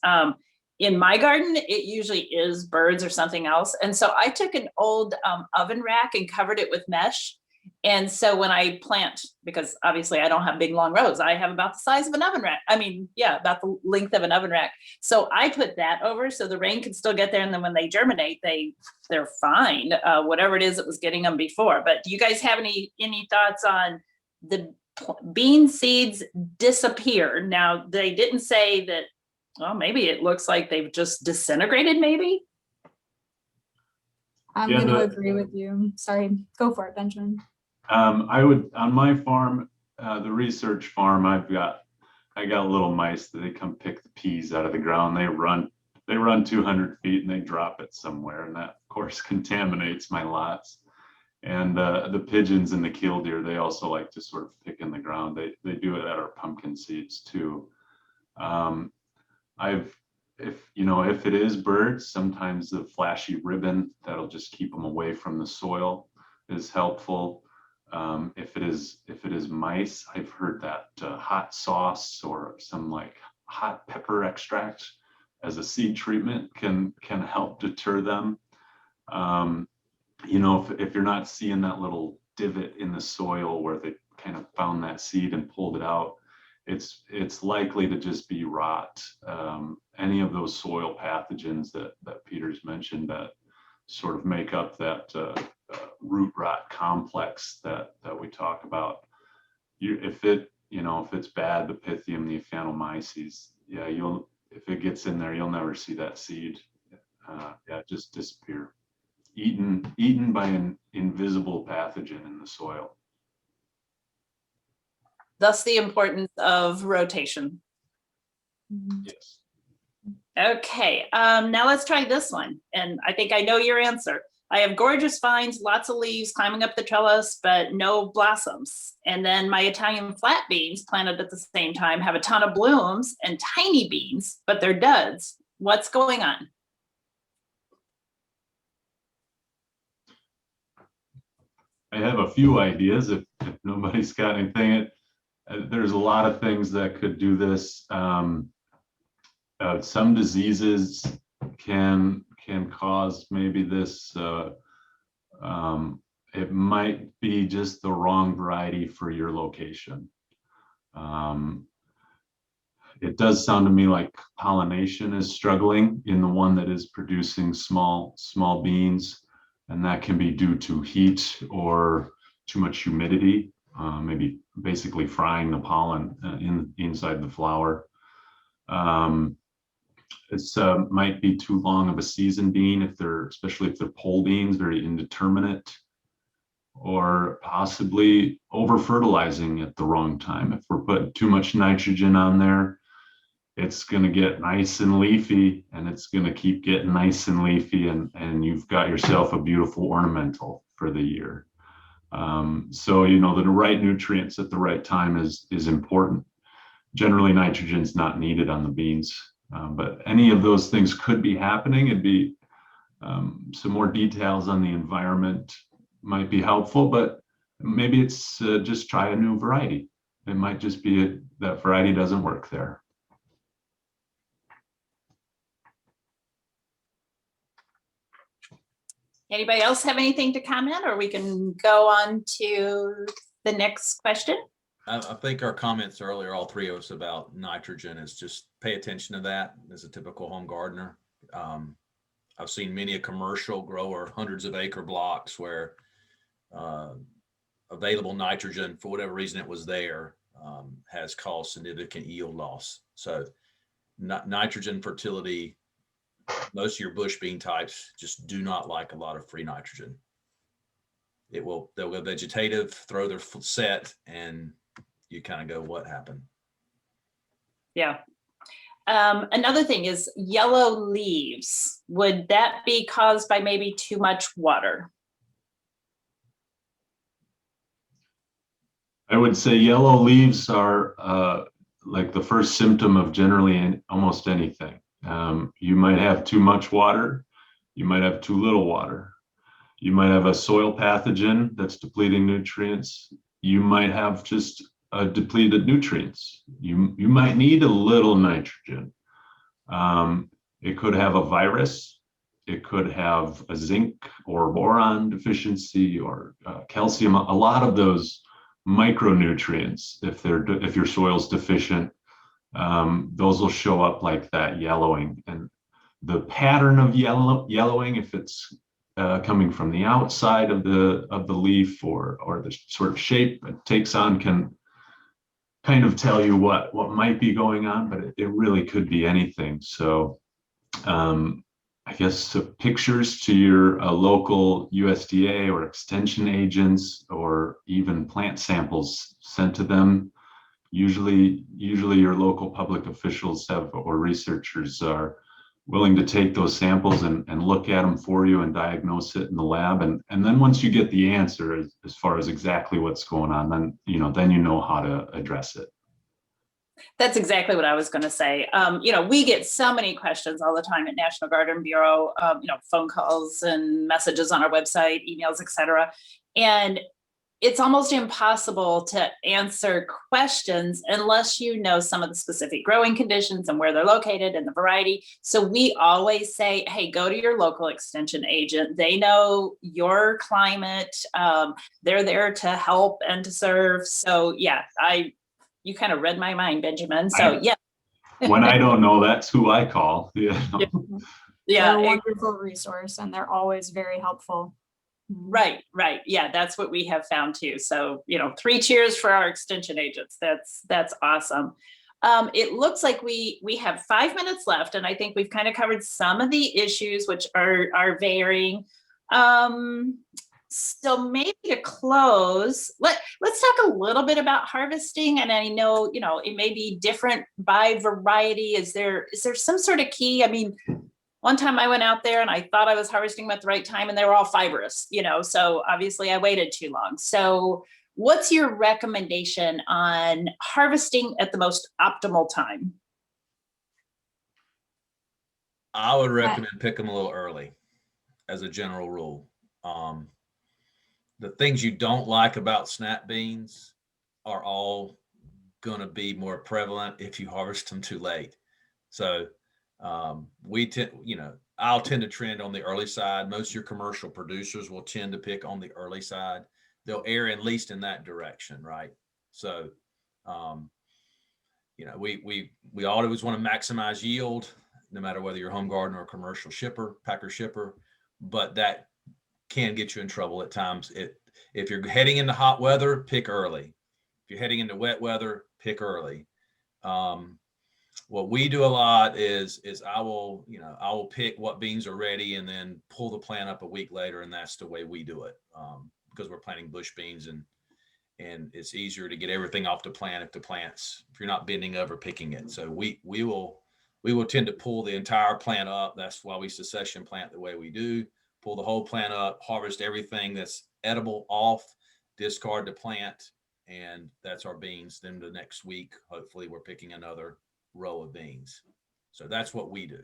In my garden, it usually is birds or something else. And so I took an old oven rack and covered it with mesh. And so when I plant, because obviously I don't have big long rows, I have about the size of an oven rack. I mean, yeah, about the length of an oven rack. So I put that over so the rain can still get there. And then when they germinate, they're fine, whatever it is that was getting them before. But do you guys have any thoughts on the bean seeds disappear? Now, they didn't say that, well, maybe it looks like they've just disintegrated, maybe. I'm going to agree with you. Sorry, go for it, Benjamin. I would, on my farm, the research farm, I got little mice that they come pick the peas out of the ground. They run 200 feet and they drop it somewhere. And that of course contaminates my lots. And the pigeons and the killdeer, they also like to sort of pick in the ground. They do it at our pumpkin seeds too. If it is birds, sometimes the flashy ribbon that'll just keep them away from the soil is helpful. If it is mice, I've heard that hot sauce or some like hot pepper extract as a seed treatment can help deter them. If you're not seeing that little divot in the soil where they kind of found that seed and pulled it out, it's likely to just be rot. Any of those soil pathogens that Peter's mentioned that sort of make up that root rot complex that we talk about. If it's bad, the Pythium, the Aphanomyces, yeah, if it gets in there, you'll never see that seed. Just disappear. Eaten by an invisible pathogen in the soil. Thus the importance of rotation. Yes. Okay, now let's try this one. And I think I know your answer. I have gorgeous vines, lots of leaves climbing up the trellis, but no blossoms. And then my Italian flat beans planted at the same time have a ton of blooms and tiny beans, but they're duds. What's going on? I have a few ideas if nobody's got anything. There's a lot of things that could do this. Some diseases can cause maybe this. It might be just the wrong variety for your location. It does sound to me like pollination is struggling in the one that is producing small beans, and that can be due to heat or too much humidity, maybe basically frying the pollen inside the flower. It's might be too long of a season bean especially if they're pole beans, very indeterminate, or possibly over fertilizing at the wrong time. If we're putting too much nitrogen on there, it's going to get nice and leafy, and it's going to keep getting nice and leafy, and you've got yourself a beautiful ornamental for the year. So the right nutrients at the right time is important. Generally, nitrogen's not needed on the beans. But any of those things could be happening. It'd be some more details on the environment might be helpful, but maybe it's just try a new variety. It might just be that variety doesn't work there. Anybody else have anything to comment, or we can go on to the next question? I think our comments earlier, all three of us, about nitrogen is just pay attention to that as a typical home gardener. I've seen many a commercial grower, hundreds of acre blocks where available nitrogen, for whatever reason it was there, has caused significant yield loss. So nitrogen fertility, most of your bush bean types just do not like a lot of free nitrogen. They'll go vegetative, throw their set, and you kind of go, what happened? Yeah. Another thing is yellow leaves. Would that be caused by maybe too much water? I would say yellow leaves are like the first symptom of generally almost anything. You might have too much water. You might have too little water. You might have a soil pathogen that's depleting nutrients. You might have just depleted nutrients. You might need a little nitrogen. It could have a virus. It could have a zinc or boron deficiency or calcium. A lot of those micronutrients, if your soil's deficient, those will show up like that yellowing. And the pattern of yellowing, if it's coming from the outside of the leaf or the sort of shape it takes on, can kind of tell you what might be going on, but it really could be anything. So I guess pictures to your local USDA or extension agents, or even plant samples sent to them. Usually your local public officials or researchers are willing to take those samples and look at them for you and diagnose it in the lab. And then once you get the answer as far as exactly what's going on, then you know how to address it. That's exactly what I was going to say. We get so many questions all the time at National Garden Bureau, phone calls and messages on our website, emails, etc. And it's almost impossible to answer questions unless you know some of the specific growing conditions and where they're located and the variety. So we always say, hey, go to your local extension agent. They know your climate. They're there to help and to serve. So yeah, you kind of read my mind, Benjamin. So yeah. When I don't know, that's who I call. Yeah. They're a wonderful resource, and they're always very helpful. Right. Yeah, that's what we have found too. So, 3 cheers for our extension agents. That's awesome. It looks like we have 5 minutes left, and I think we've kind of covered some of the issues which are varying. So maybe to close, let's talk a little bit about harvesting. And I know, it may be different by variety. Is there some sort of key? I mean, one time I went out there and I thought I was harvesting them at the right time, and they were all fibrous, so obviously I waited too long. So what's your recommendation on harvesting at the most optimal time? I would recommend pick them a little early as a general rule. The things you don't like about snap beans are all going to be more prevalent if you harvest them too late. So I'll tend to trend on the early side. Most of your commercial producers will tend to pick on the early side. They'll err at least in that direction, right? So, we always want to maximize yield, no matter whether you're a home gardener or commercial shipper, packer shipper, but that can get you in trouble at times. If you're heading into hot weather, pick early. If you're heading into wet weather, pick early. What we do a lot is I will pick what beans are ready and then pull the plant up a week later, and that's the way we do it, because we're planting bush beans and it's easier to get everything off the plant if you're not bending over picking it. So we will tend to pull the entire plant up. That's why we succession plant the way we do. Pull the whole plant up, harvest everything that's edible off, discard the plant, and that's our beans. Then the next week, hopefully, we're picking another row of beans. So that's what we do.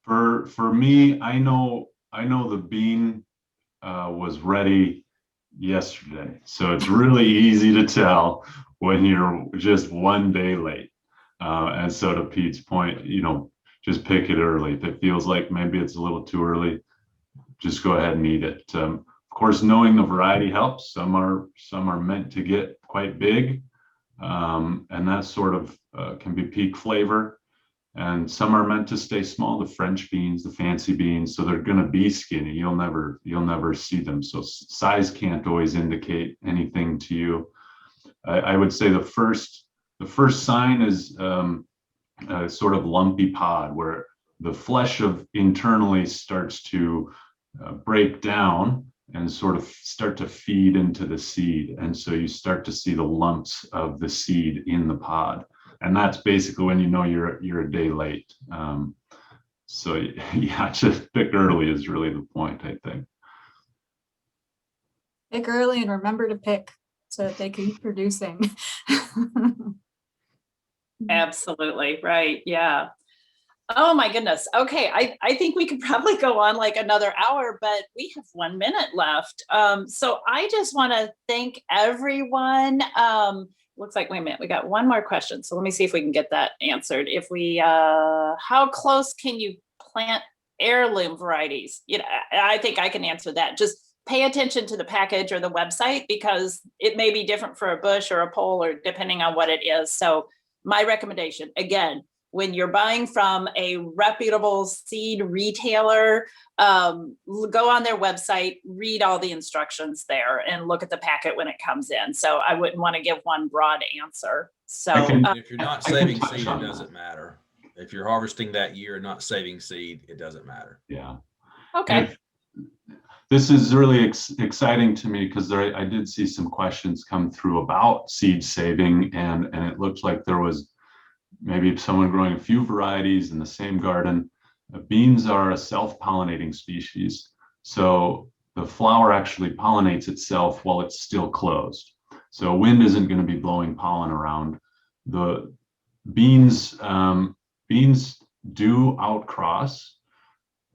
For me, I know the bean was ready yesterday. So it's really easy to tell when you're just one day late. And so to Pete's point, just pick it early. If it feels like maybe it's a little too early, just go ahead and eat it. Of course, knowing the variety helps. Some are meant to get quite big, and that sort of can be peak flavor. And some are meant to stay small, the French beans, the fancy beans, so they're going to be skinny. You'll never see them. So size can't always indicate anything to you. I would say the first sign is a sort of lumpy pod where the flesh of internally starts to break down and sort of start to feed into the seed. And so you start to see the lumps of the seed in the pod. And that's basically when you know you're a day late. So yeah, just pick early is really the point, I think. Pick early and remember to pick so that they keep producing. Absolutely. Right. Yeah. Oh my goodness. Okay. I think we could probably go on like another hour, but we have 1 minute left. So I just want to thank everyone. Looks like, wait a minute, we got one more question. So let me see if we can get that answered. If we, how close can you plant heirloom varieties? I think I can answer that. Just pay attention to the package or the website, because it may be different for a bush or a pole, or depending on what it is. So my recommendation, again, when you're buying from a reputable seed retailer, go on their website, read all the instructions there, and look at the packet when it comes in. So I wouldn't want to give one broad answer. So if you're not saving seed, it doesn't matter. If you're harvesting that year and not saving seed, it doesn't matter. Yeah. okay. This is really exciting to me because I did see some questions come through about seed saving, and it looked like there was maybe someone growing a few varieties in the same garden. Beans are a self-pollinating species. So the flower actually pollinates itself while it's still closed. So wind isn't going to be blowing pollen around. The beans do outcross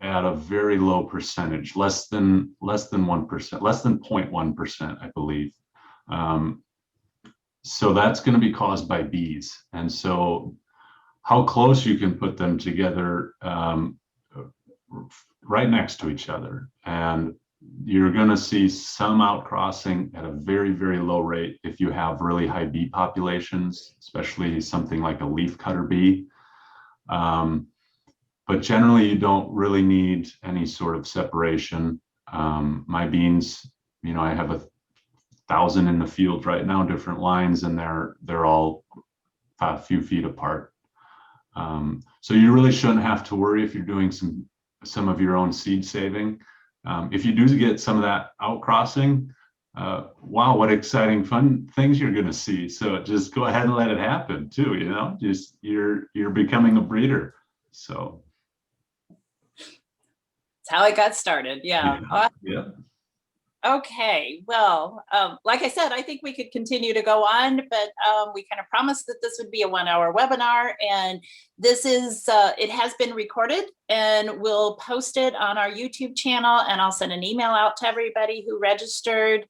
at a very low percentage, less than 1%, less than 0.1%, I believe. So that's going to be caused by bees. And so how close you can put them together right next to each other. And you're going to see some outcrossing at a very, very low rate if you have really high bee populations, especially something like a leafcutter bee. But generally, you don't really need any sort of separation. My beans, I have 1,000 in the field right now, different lines, and they're all a few feet apart. So you really shouldn't have to worry if you're doing some of your own seed saving. If you do get some of that outcrossing, wow, what exciting fun things you're going to see. So just go ahead and let it happen too. Just you're becoming a breeder. So That's how I got started. Yeah. Yeah. Okay, well, like I said, I think we could continue to go on, but we kind of promised that this would be a 1 hour webinar, and this is, it has been recorded, and we'll post it on our YouTube channel, and I'll send an email out to everybody who registered.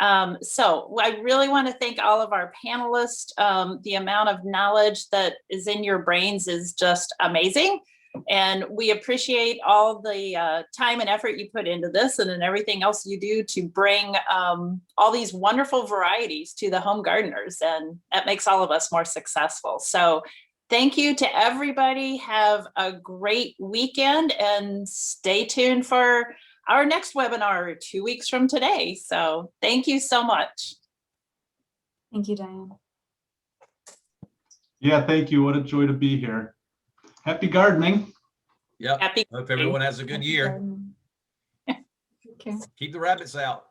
So I really want to thank all of our panelists. The amount of knowledge that is in your brains is just amazing. And we appreciate all the time and effort you put into this, and then everything else you do to bring all these wonderful varieties to the home gardeners. And that makes all of us more successful. So thank you to everybody. Have a great weekend, and stay tuned for our next webinar 2 weeks from today. So thank you so much. Thank you, Diane. Yeah, thank you. What a joy to be here. Happy gardening. Yep. Happy Hope everyone has a good year. Okay. Keep the rabbits out.